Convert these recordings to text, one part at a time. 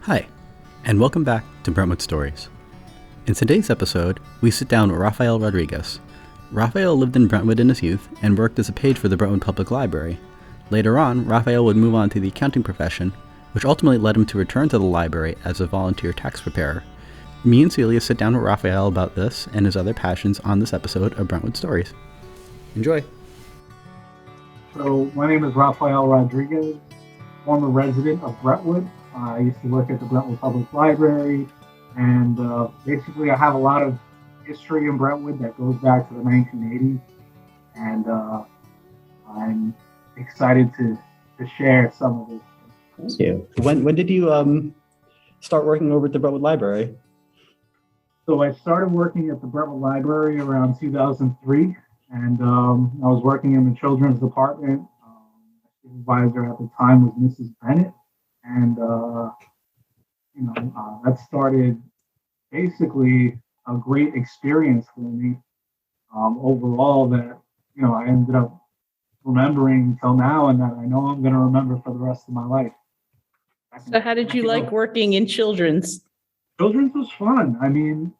Hi, and welcome back to Brentwood Stories. In today's episode, we sit down with Rafael Rodriguez. Rafael lived in Brentwood in his youth and worked as a page for the Brentwood Public Library. Later on, Rafael would move on to the accounting profession, which ultimately led him to return to the library as a volunteer tax preparer. Me and Celia sit down with Rafael about this and his other passions on this episode of Brentwood Stories. Enjoy. So my name is Rafael Rodriguez, former resident of Brentwood. I used to work at the Brentwood Public Library, and basically I have a lot of history in Brentwood that goes back to the 1980s, and I'm excited to share some of it. Thank you. When did you start working over at the Brentwood Library? So I started working at the Brentwood Library around 2003, and I was working in the children's department. The supervisor at the time was Mrs. Bennett. And, that started basically a great experience for me overall that, I ended up remembering till now and that I know I'm going to remember for the rest of my life. So how did you like working in children's? Children's was fun. I mean,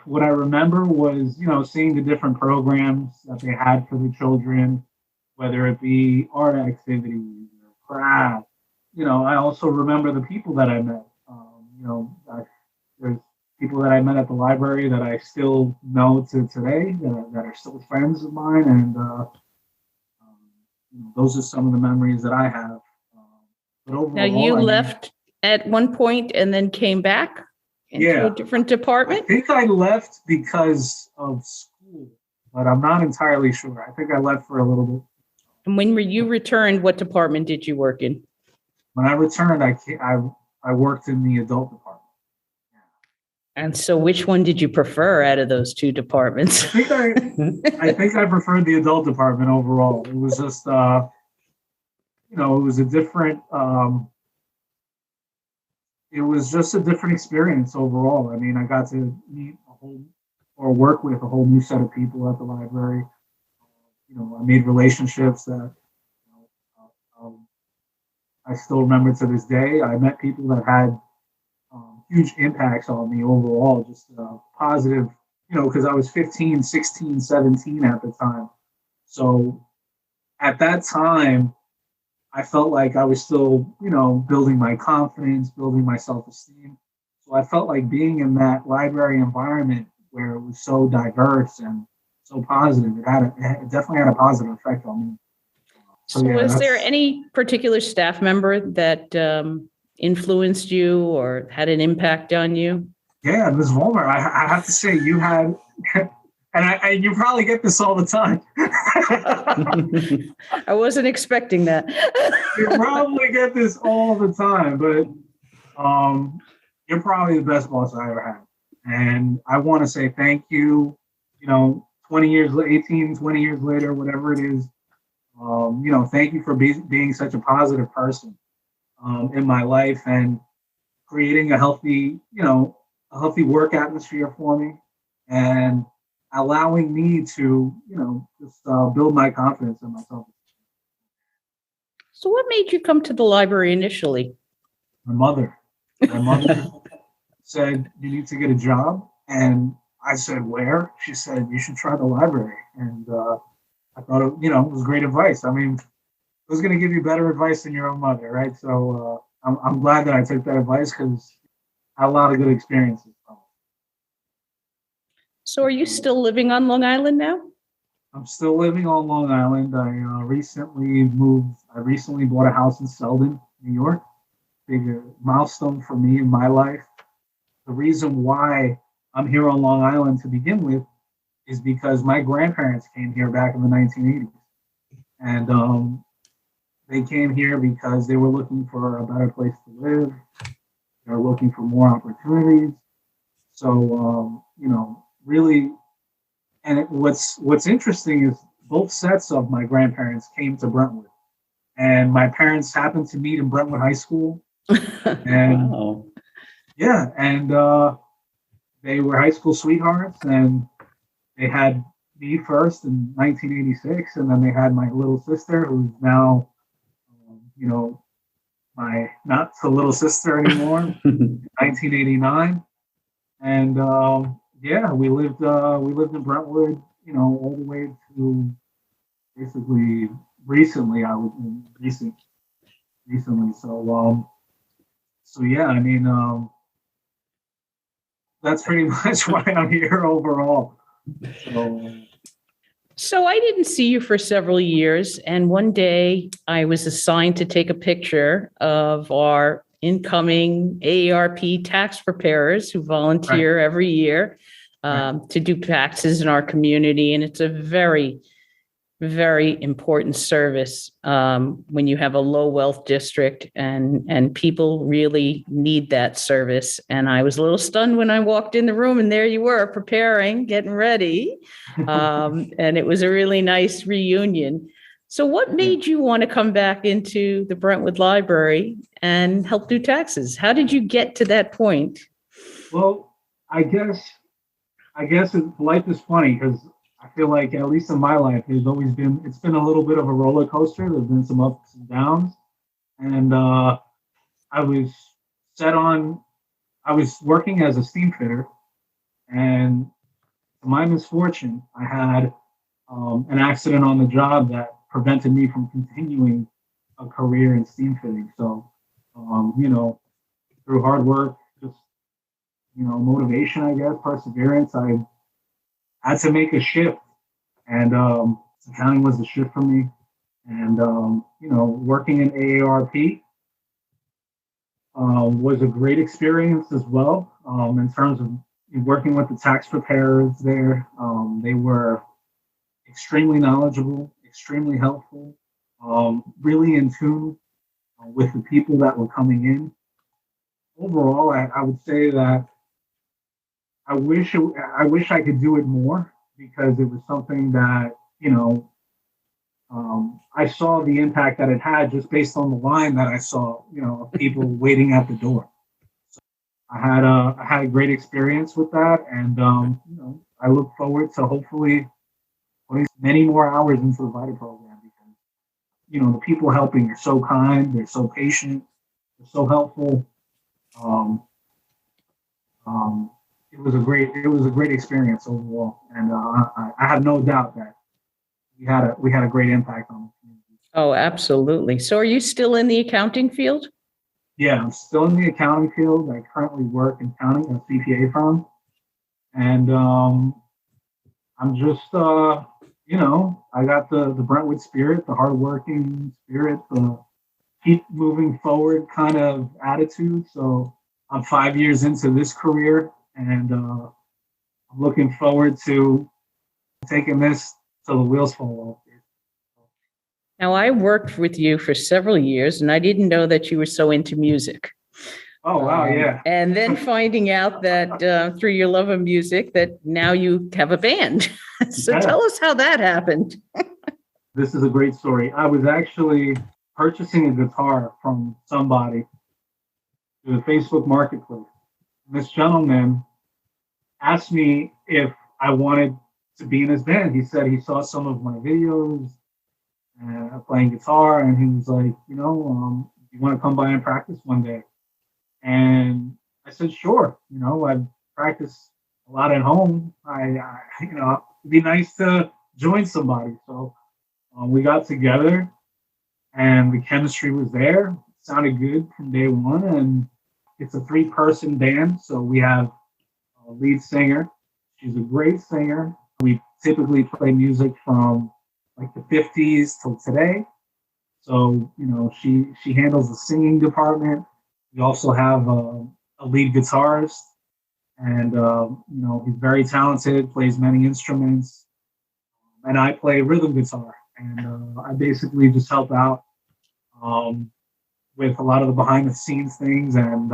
what I remember was, seeing the different programs that they had for the children, whether it be art activities or craft. I also remember the people that I met. There's people that I met at the library that I still know to today that are still friends of mine, and those are some of the memories that I have. But overall, now you left at one point and then came back into a different department? I think I left because of school, but I'm not entirely sure. I think I left for a little bit. And when you returned, what department did you work in? When I returned, I worked in the adult department. And so which one did you prefer out of those two departments? I think I preferred the adult department overall. It was just, it was a different, it was just a different experience overall. I mean, I got to meet work with a whole new set of people at the library. I made relationships that I still remember to this day. I met people that had huge impacts on me overall, just positive, because I was 15, 16, 17 at the time. So at that time, I felt like I was still, building my confidence, building my self-esteem. So I felt like being in that library environment where it was so diverse and so positive, it definitely had a positive effect on me. So was there any particular staff member that influenced you or had an impact on you? Yeah, Ms. Vollmer, I have to say you had, and you probably get this all the time. I wasn't expecting that. You probably get this all the time, but you're probably the best boss I ever had. And I want to say thank you, 20 years later, whatever it is. Thank you for being such a positive person in my life and creating a healthy work atmosphere for me and allowing me to, just build my confidence in myself. So what made you come to the library initially? My mother said, you need to get a job. And I said, where? She said, you should try the library. And I thought, it was great advice. I mean, who's going to give you better advice than your own mother, right? So I'm glad that I took that advice because I had a lot of good experiences. So are you still living on Long Island now? I'm still living on Long Island. I recently moved. I recently bought a house in Selden, New York. Big milestone for me in my life. The reason why I'm here on Long Island to begin with is because my grandparents came here back in the 1980s. And they came here because they were looking for a better place to live. They were looking for more opportunities. So, really, and what's interesting is both sets of my grandparents came to Brentwood. And my parents happened to meet in Brentwood High School. And wow. Yeah, and they were high school sweethearts, and they had me first in 1986, and then they had my little sister, who's now, my not so little sister anymore, 1989. And yeah, we lived in Brentwood, all the way to basically recently. I was in recently. So yeah, I mean, that's pretty much why I'm here overall. So I didn't see you for several years, and one day I was assigned to take a picture of our incoming AARP tax preparers who volunteer every year to do taxes in our community, and it's a very, very important service when you have a low wealth district, and people really need that service. And I was a little stunned when I walked in the room and there you were preparing, getting ready. And it was a really nice reunion. So what made you want to come back into the Brentwood Library and help do taxes? How did you get to that point? Well, I guess life is funny because I feel like, at least in my life, it's been a little bit of a roller coaster. There's been some ups and downs. And I was working as a steam fitter. And to my misfortune, I had an accident on the job that prevented me from continuing a career in steam fitting. So, through hard work, just, motivation, I guess, perseverance, I had to make a shift, and accounting was the shift for me. And working in AARP was a great experience as well. In terms of working with the tax preparers there, they were extremely knowledgeable, extremely helpful, really in tune with the people that were coming in. Overall, I would say that I wish I could do it more, because it was something that, I saw the impact that it had just based on the line that I saw, of people waiting at the door. So I had a great experience with that, and I look forward to hopefully putting many more hours into the VITA program, because the people helping are so kind, they're so patient, they're so helpful. It was a great experience overall, and I have no doubt that we had a great impact on the community. Oh, absolutely. So, are you still in the accounting field? Yeah, I'm still in the accounting field. I currently work in accounting at a CPA firm, and I'm just I got the Brentwood spirit, the hardworking spirit, the keep moving forward kind of attitude. So I'm 5 years into this career, and I'm looking forward to taking this till the wheels fall off. Now, I worked with you for several years, and I didn't know that you were so into music. Oh, wow, yeah. And then finding out that through your love of music, that now you have a band. So tell us how that happened. This is a great story. I was actually purchasing a guitar from somebody through the Facebook Marketplace. This gentleman asked me if I wanted to be in his band. He said he saw some of my videos playing guitar, and he was like, you want to come by and practice one day? And I said, sure. I practice a lot at home. It'd be nice to join somebody. So we got together, and the chemistry was there. It sounded good from day one, and it's a 3-person band. So we have a lead singer. She's a great singer. We typically play music from like the 50s till today. So, she handles the singing department. We also have a lead guitarist, and, he's very talented, plays many instruments. And I play rhythm guitar, and I basically just help out with a lot of the behind the scenes things. And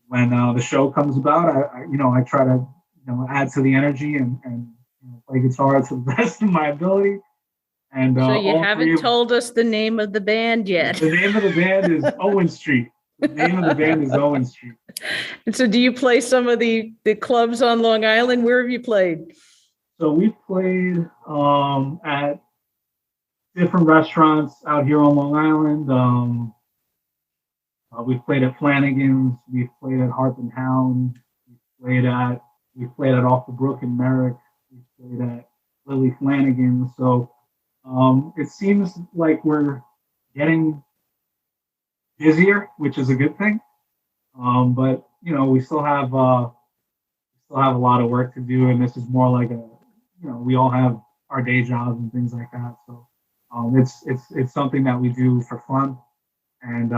when the show comes about, I try to, add to the energy and play guitar to the best of my ability. And so you haven't told us the name of the band yet. The name of the band is Owen Street. The name of the band is Owen Street. And so do you play some of the clubs on Long Island? Where have you played? So we've played at different restaurants out here on Long Island. We've played at Flanagan's. We've played at Harp and Hound. We've played at Off the Brook in Merrick. We've played at Lily Flanagan. So it seems like we're getting busier, which is a good thing. But we still have a lot of work to do, and this is more like we all have our day jobs and things like that. So it's something that we do for fun, and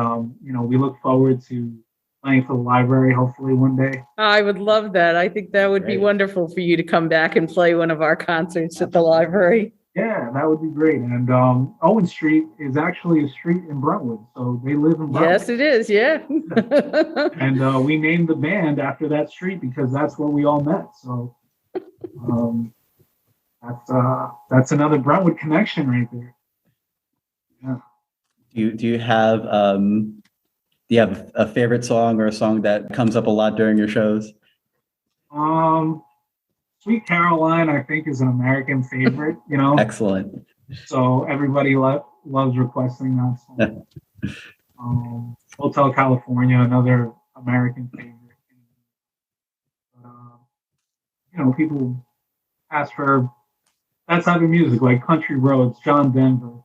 we look forward to playing for the library hopefully one day. I would love that. I think that would be wonderful for you to come back and play one of our concerts at the library. Yeah, that would be great. And Owen Street is actually a street in Brentwood, so they live in Brentwood. Yes, it is. Yeah. And we named the band after that street because that's where we all met. So that's another Brentwood connection right there. Yeah. Do you have a favorite song or a song that comes up a lot during your shows? Sweet Caroline, I think, is an American favorite, Excellent. So everybody loves requesting that song. Hotel California, another American favorite. People ask for that type of music, like Country Roads, John Denver,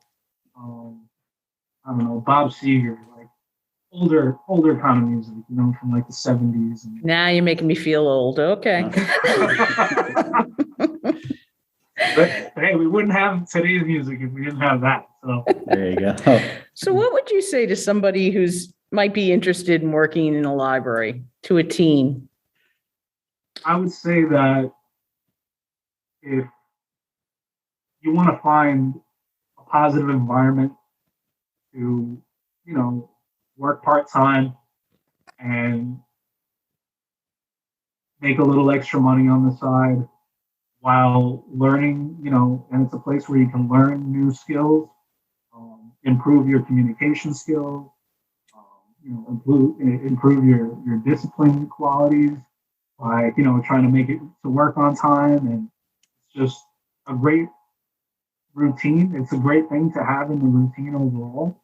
I don't know, Bob Seger, like older kind of music, from like the 70s. Now you're making me feel old. Okay. But hey, we wouldn't have today's music if we didn't have that. So there you go. So what would you say to somebody who's might be interested in working in a library, to a teen? I would say that if you want to find a positive environment to, work part-time and make a little extra money on the side while learning, and it's a place where you can learn new skills, improve your communication skills, improve your discipline qualities by, trying to make it to work on time. And it's just a great routine. It's a great thing to have in the routine overall.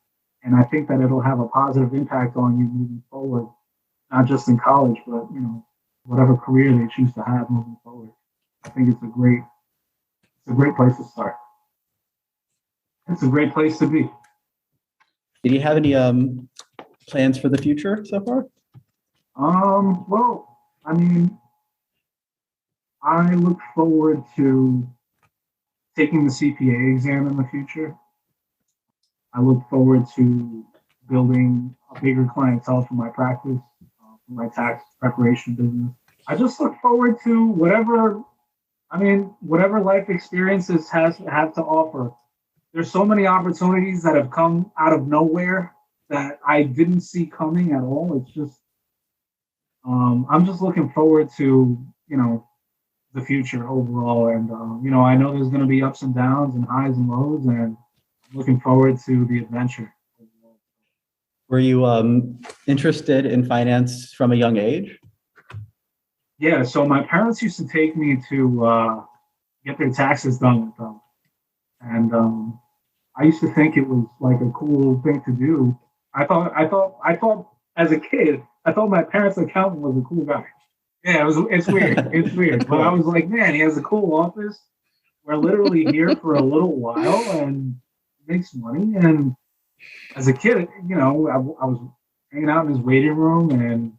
And I think that it'll have a positive impact on you moving forward, not just in college, but, whatever career they choose to have moving forward. I think it's a great place to start. It's a great place to be. Did you have any plans for the future so far? Well, I look forward to taking the CPA exam in the future. I look forward to building a bigger clientele for my practice, for my tax preparation business. I just look forward to whatever life experiences have to offer. There's so many opportunities that have come out of nowhere that I didn't see coming at all. It's just, I'm just looking forward to, the future overall. And, I know there's going to be ups and downs and highs and lows, and I'm looking forward to the adventure. Were you interested in finance from a young age? Yeah, so my parents used to take me to get their taxes done with them. And I used to think it was like a cool thing to do. I thought as a kid, I thought my parents' accountant was a cool guy. Yeah, it's weird. It's weird. But I was like, man, he has a cool office. We're literally here for a little while and makes money. And as a kid, I was hanging out in his waiting room, and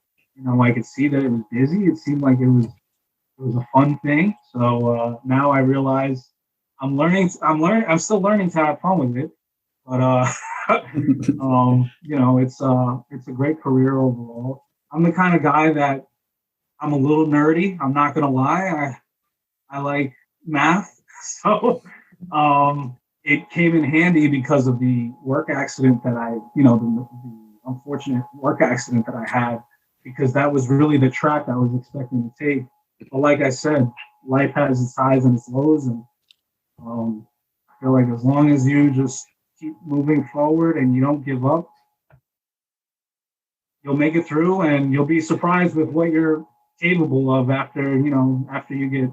I could see that it was busy. It seemed like it was a fun thing. So now I realize I'm still learning to have fun with it. But it's a great career overall. I'm the kind of guy that I'm a little nerdy. I'm not gonna lie. I like math, so it came in handy because of the work accident that the unfortunate work accident that I had, because that was really the track I was expecting to take. But like I said, life has its highs and its lows, and I feel like as long as you just keep moving forward and you don't give up, you'll make it through, and you'll be surprised with what you're capable of after you get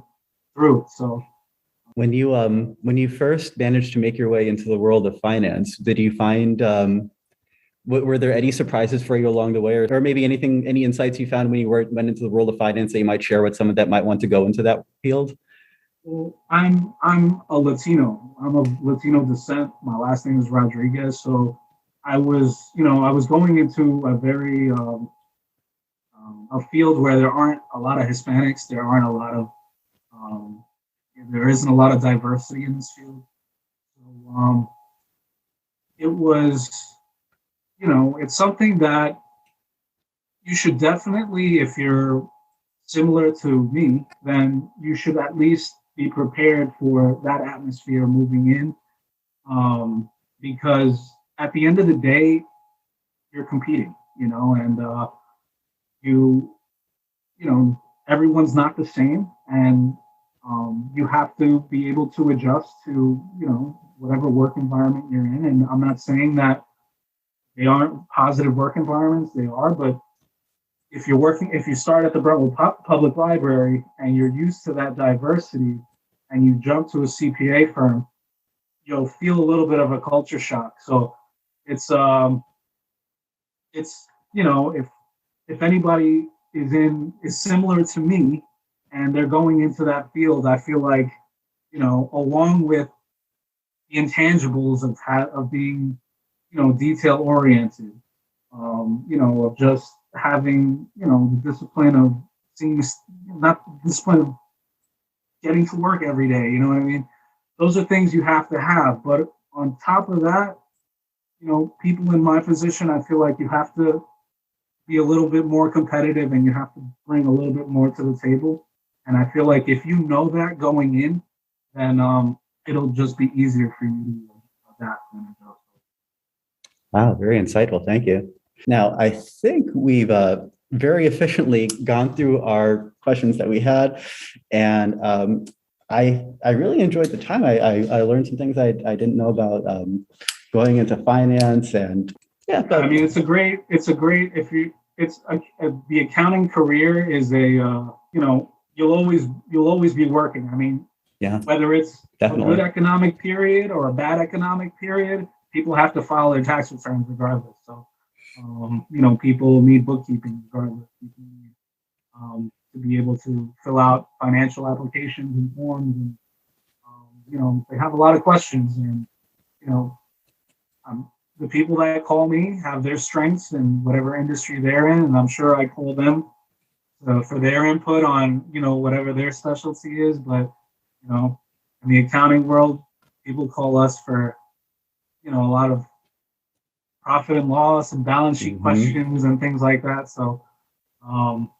through it. So when you first managed to make your way into the world of finance, did you find Were there any surprises for you along the way, or maybe any insights you found when you went into the world of finance that you might share with someone that might want to go into that field? Well, I'm a Latino. I'm of Latino descent. My last name is Rodriguez. So I was going into a very a field where there aren't a lot of Hispanics. Um, there isn't a lot of diversity in this field. So it was, it's something that you should definitely, if you're similar to me, then you should at least be prepared for that atmosphere moving in. Because at the end of the day, you're competing, and you, everyone's not the same, and you have to be able to adjust to, whatever work environment you're in. And I'm not saying that they aren't positive work environments, they are, but if you start at the Brentwood Public Library and you're used to that diversity and you jump to a CPA firm, you'll feel a little bit of a culture shock. So it's if anybody is similar to me and they're going into that field, I feel like, along with the intangibles of being, detail oriented, of just having, the discipline of not the discipline of getting to work every day, you know what I mean? Those are things you have to have. But on top of that, people in my position, I feel like you have to be a little bit more competitive and you have to bring a little bit more to the table. And I feel like if you know that going in, then it'll just be easier for you to adapt and adjust. Wow, very insightful. Thank you. Now, I think we've very efficiently gone through our questions that we had, and I really enjoyed the time. I learned some things I didn't know about going into finance, and yeah. I mean, the accounting career is you'll always be working. I mean, yeah, whether it's definitely a good economic period or a bad economic period, people have to file their tax returns regardless. So, people need bookkeeping regardless. People need to be able to fill out financial applications and forms, and they have a lot of questions. And the people that call me have their strengths in whatever industry they're in, and I'm sure I call them for their input on whatever their specialty is. But in the accounting world, people call us for a lot of profit and loss and balance sheet questions and things like that. So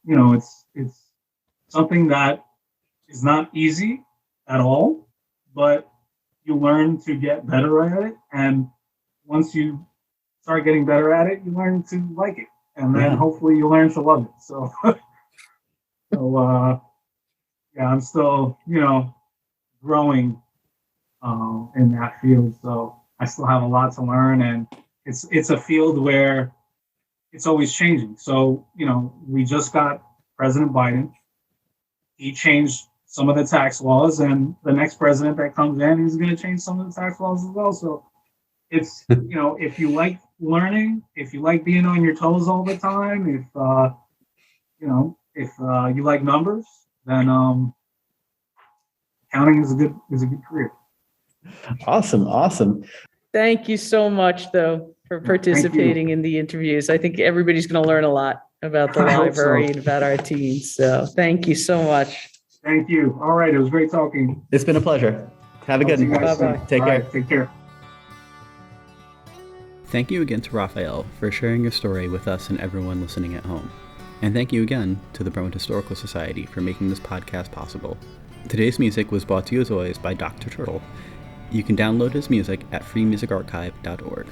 it's something that is not easy at all, but you learn to get better at it. And once you start getting better at it, you learn to like it, and then hopefully you learn to love it. So, I'm still, growing in that field. So I still have a lot to learn, and it's a field where it's always changing. So, we just got President Biden. He changed some of the tax laws, and the next president that comes in, he's going to change some of the tax laws as well. So it's, if you like learning, if you like being on your toes all the time, if you like numbers, then accounting is a good career. Awesome. Thank you so much, though, for participating in the interviews. I think everybody's going to learn a lot about the library and about our teams. So thank you so much. Thank you. All right. It was great talking. It's been a pleasure. Have a good one. Bye-bye. Take care. Right, take care. Thank you again to Rafael for sharing your story with us and everyone listening at home. And thank you again to the Brentwood Historical Society for making this podcast possible. Today's music was brought to you as always by Dr. Turtle. You can download his music at freemusicarchive.org.